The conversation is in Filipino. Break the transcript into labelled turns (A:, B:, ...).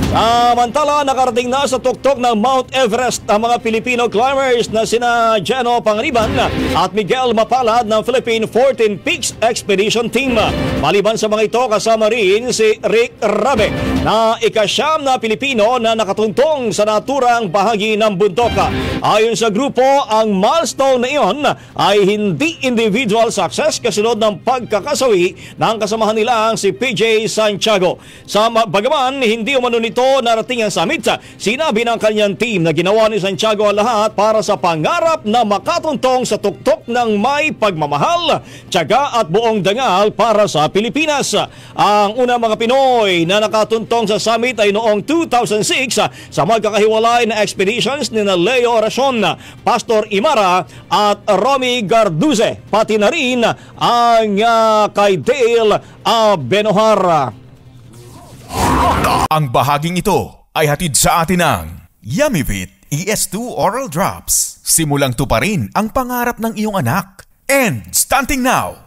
A: Samantala, nakarating na sa tuktok ng Mount Everest ang mga Filipino climbers na sina Geno Pangriban at Miguel Mapalad ng Philippine 14 Peaks Expedition Team. Maliban sa mga ito, kasama rin si Rick Rabe na ika-9 na Pilipino na nakatuntong sa naturang bahagi ng bundok. Ayon sa grupo, ang milestone na iyon ay hindi individual success kasunod ng pagkakasawi ng kasamahan nilang si PJ Santiago. Sa bagaman, hindi umano nito narating ang summit, sinabi ng kanyang team na ginawa ni Santiago ang lahat para sa pangarap na makatuntong sa tuktok ng may pagmamahal, tiyaga at buong dangal para sa Pilipinas. Ang unang mga Pinoy na nakatuntong sa summit ay noong 2006 sa magkakahiwalay na expeditions ni na Leo Oracion, Pastor Imara at Romy Garduze, pati na rin ang kay Dale Benohar.
B: Ang bahaging ito ay hatid sa atin ng Yummyvit ES2 Oral Drops. Simulang tuparin ang pangarap ng iyong anak. And stunting now,